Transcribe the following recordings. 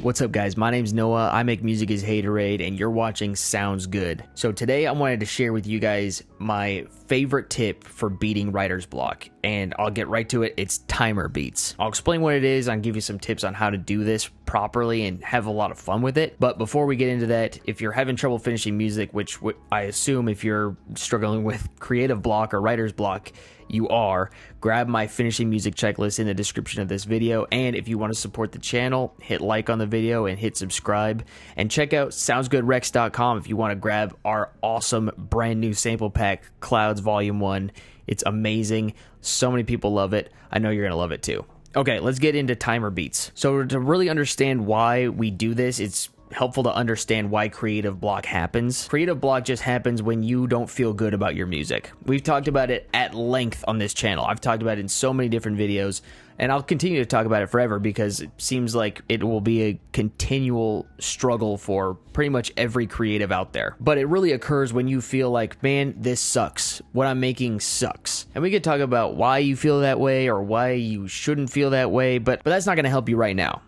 What's up, guys? My name's Noah. I make music as Haterade, and you're watching Sounds Good. So today I wanted to share with you guys my favorite tip for beating writer's block, and I'll get right to it. It's timer beats. I'll explain what it is. I'll give you some tips on how to do this properly and have a lot of fun with it. But before we get into that, if you're having trouble finishing music, which I assume if you're struggling with creative block or writer's block, you are, grab my finishing music checklist in the description of this video. And if you want to support the channel, hit like on the video and hit subscribe, and check out soundsgoodrex.com if you want to grab our awesome brand new sample pack, Clouds Volume 1. It's amazing. So many people love it. I know you're going to love it too. Okay, let's get into timer beats. So to really understand why we do this, it's helpful to understand why creative block happens. Creative block just happens when you don't feel good about your music. We've talked about it at length on this channel. I've talked about it in so many different videos, and I'll continue to talk about it forever because it seems like it will be a continual struggle for pretty much every creative out there. But it really occurs when you feel like, man, this sucks. What I'm making sucks. And we could talk about why you feel that way or why you shouldn't feel that way, but that's not going to help you right now.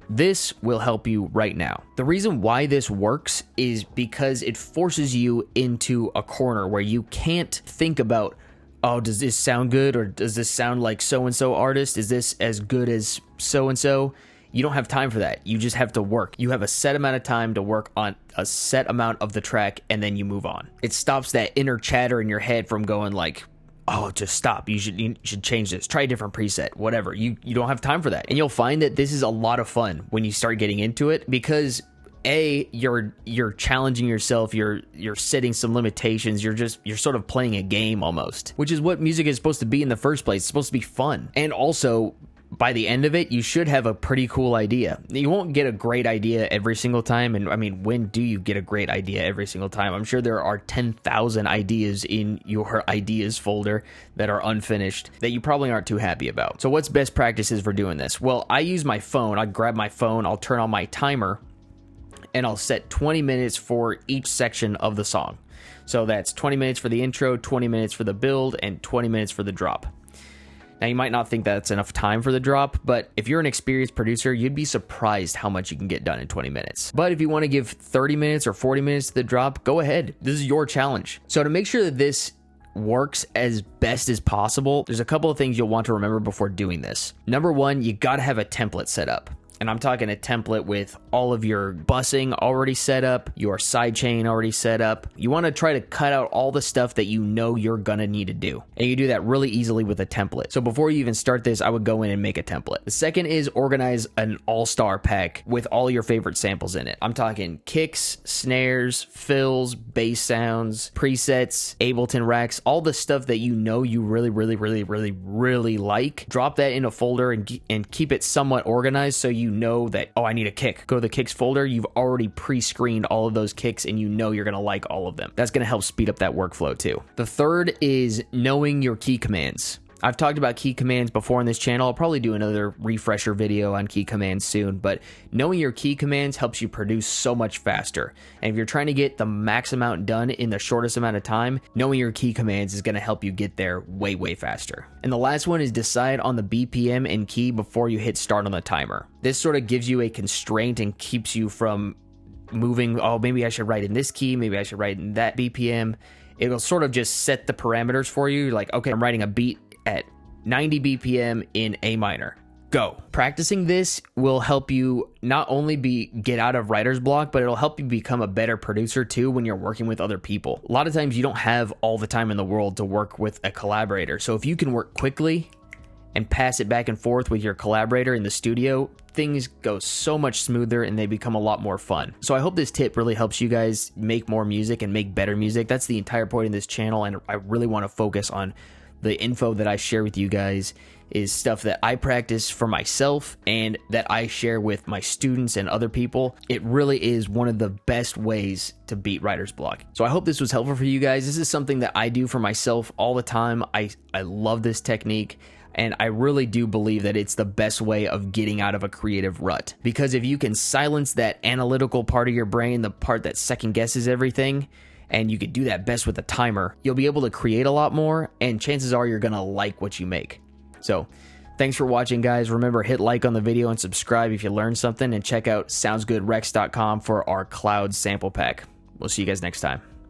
This will help you right now. The reason why this works is because it forces you into a corner where you can't think about, oh, does this sound good? Or does this sound like so-and-so artist? Is this as good as so-and-so? You don't have time for that. You just have to work. You have a set amount of time to work on a set amount of the track, and then you move on. It stops that inner chatter in your head from going like, oh, just stop. You should change this. Try a different preset, whatever. You don't have time for that. And you'll find that this is a lot of fun when you start getting into it because you're challenging yourself, you're setting some limitations, you're sort of playing a game almost, which is what music is supposed to be in the first place. It's supposed to be fun. And also, by the end of it, you should have a pretty cool idea. You won't get a great idea every single time. And I mean, when do you get a great idea every single time? I'm sure there are 10,000 ideas in your ideas folder that are unfinished that you probably aren't too happy about. So what's best practices for doing this? Well, I use my phone. I grab my phone, I'll turn on my timer, and I'll set 20 minutes for each section of the song. So that's 20 minutes for the intro, 20 minutes for the build, and 20 minutes for the drop. Now, you might not think that's enough time for the drop, but if you're an experienced producer, you'd be surprised how much you can get done in 20 minutes. But if you want to give 30 minutes or 40 minutes to the drop, go ahead. This is your challenge. So to make sure that this works as best as possible, there's a couple of things you'll want to remember before doing this. Number one, you got to have a template set up. And I'm talking a template with all of your busing already set up, your sidechain already set up. You want to try to cut out all the stuff that you know you're going to need to do. And you do that really easily with a template. So before you even start this, I would go in and make a template. The second is organize an all-star pack with all your favorite samples in it. I'm talking kicks, snares, fills, bass sounds, presets, Ableton racks, all the stuff that you know you really like. Drop that in a folder and keep it somewhat organized so you know that, oh, I need a kick. Go to the kicks folder. You've already pre-screened all of those kicks and you know you're going to like all of them. That's going to help speed up that workflow too. The third is knowing your key commands. I've talked about key commands before on this channel. I'll probably do another refresher video on key commands soon, but knowing your key commands helps you produce so much faster. And if you're trying to get the max amount done in the shortest amount of time, knowing your key commands is going to help you get there way faster. And the last one is decide on the BPM and key before you hit start on the timer. This sort of gives you a constraint and keeps you from moving, oh, maybe I should write in this key, maybe I should write in that BPM. It'll sort of just set the parameters for you. Like, okay, I'm writing a beat at 90 BPM in A minor. Go. Practicing this will help you not only get out of writer's block, but it'll help you become a better producer too when you're working with other people. A lot of times you don't have all the time in the world to work with a collaborator. So if you can work quickly and pass it back and forth with your collaborator in the studio, things go so much smoother and they become a lot more fun. So I hope this tip really helps you guys make more music and make better music. That's the entire point of this channel, and I really want to focus on the info that I share with you guys is stuff that I practice for myself and that I share with my students and other people. It really is one of the best ways to beat writer's block. So I hope this was helpful for you guys. This is something that I do for myself all the time. I love this technique. And I really do believe that it's the best way of getting out of a creative rut. Because if you can silence that analytical part of your brain, the part that second guesses everything, and you can do that best with a timer, you'll be able to create a lot more, and chances are you're gonna like what you make. So Thanks for watching, guys. Remember, hit like on the video and subscribe if you learned something, and check out soundsgoodrex.com for our cloud sample pack. We'll see you guys next time.